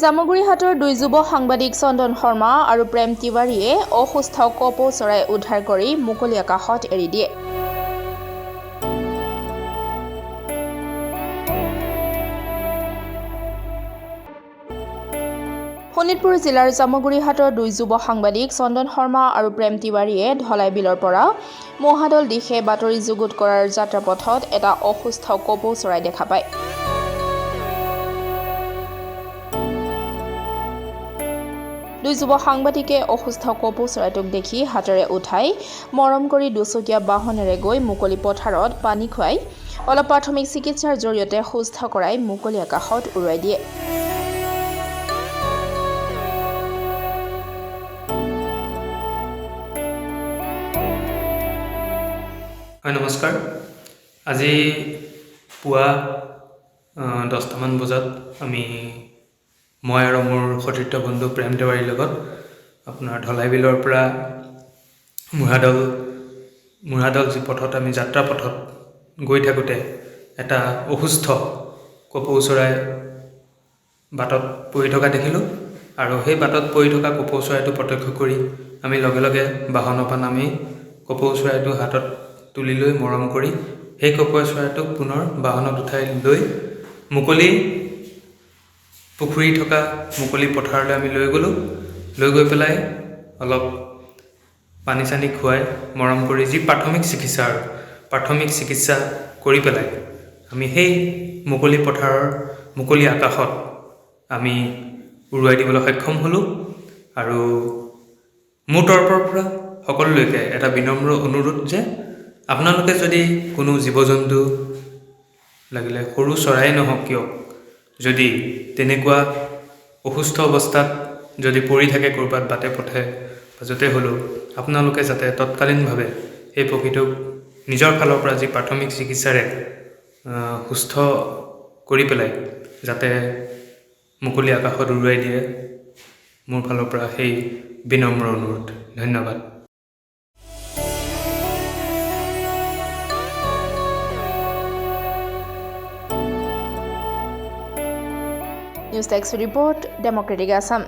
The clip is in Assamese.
জামুগুৰিহাটৰ দুই যুৱ সাংবাদিক চন্দন শৰ্মা আৰু প্ৰেম তিৱাৰীয়ে অসুস্থ কপৌ চৰাই উদ্ধাৰ কৰি মুকলি আকাশত এৰি দিয়ে। শোণিতপুৰ জিলাৰ জামুগুৰিহাটৰ দুই যুৱ সাংবাদিক চন্দন শৰ্মা আৰু প্ৰেম তিৱাৰীয়ে ধলাই বিলৰ পৰা মহাদল দিশে বাতৰি যুগুত কৰাৰ যাত্ৰাপথত এটা অসুস্থ কপৌ চৰাই দেখা পায়। দুই যুৱ সাংবাদিকে অসুস্থ কপৌ চৰাইটোক দেখি হাতেৰে উঠাই মৰম কৰি দুচকীয়া বাহনেৰে গৈ মুকলি পথাৰত পানী খুৱাই অলপ প্ৰাথমিক চিকিৎসাৰ জৰিয়তে সুস্থ কৰাই মুকলি আকাশত উৰুৱাই দিয়ে। হয়, নমস্কাৰ। আজি পুৱা 10টামান বজাত মই আৰু মোৰ সতীৰ্থ বন্ধু প্ৰেম তিৱাৰীৰ লগত আপোনাৰ ধলাই বিলৰ পৰা মুঢ়াদল যি পথত আমি যাত্ৰা পথত গৈ থাকোঁতে এটা অসুস্থ কপৌ চৰাই বাটত পৰি থকা দেখিলোঁ আৰু সেই বাটত পৰি থকা কপৌ চৰাইটো প্ৰত্যক্ষ কৰি আমি লগে লগে বাহনৰ পৰা নামি কপৌ চৰাইটো হাতত তুলি লৈ মৰম কৰি সেই কপৌ চৰাইটোক পুনৰ বাহনত উঠাই লৈ মুকলি পুখুৰী থকা মুকলি পথাৰলৈ আমি লৈ গৈ পেলাই অলপ পানী চানী খুৱাই মৰম কৰি যি প্ৰাথমিক চিকিৎসা কৰি পেলাই আমি সেই মুকলি পথাৰৰ মুকলি আকাশত আমি উৰুৱাই দিবলৈ সক্ষম হ'লোঁ। আৰু মোৰ তৰফৰ পৰা সকলোলৈকে এটা বিনম্ৰ অনুৰোধ যে আপোনালোকে যদি কোনো জীৱ জন্তু লাগিলে সৰু চৰাই নহওক কিয় যদি তেনেকুৱা অসুস্থ অৱস্থাত যদি পৰি থাকে ক'ৰবাত বাটে পথে বা য'তে হ'লেও আপোনালোকে যাতে তৎকালীনভাৱে সেই পক্ষীটোক নিজৰ ফালৰ পৰা যি প্ৰাথমিক চিকিৎসাৰে সুস্থ কৰি পেলাই যাতে মুকলি আকাশত উৰুৱাই দিয়ে, মোৰ ফালৰ পৰা সেই বিনম্ৰ অনুৰোধ। ধন্যবাদ। News desk report, democratic Assam.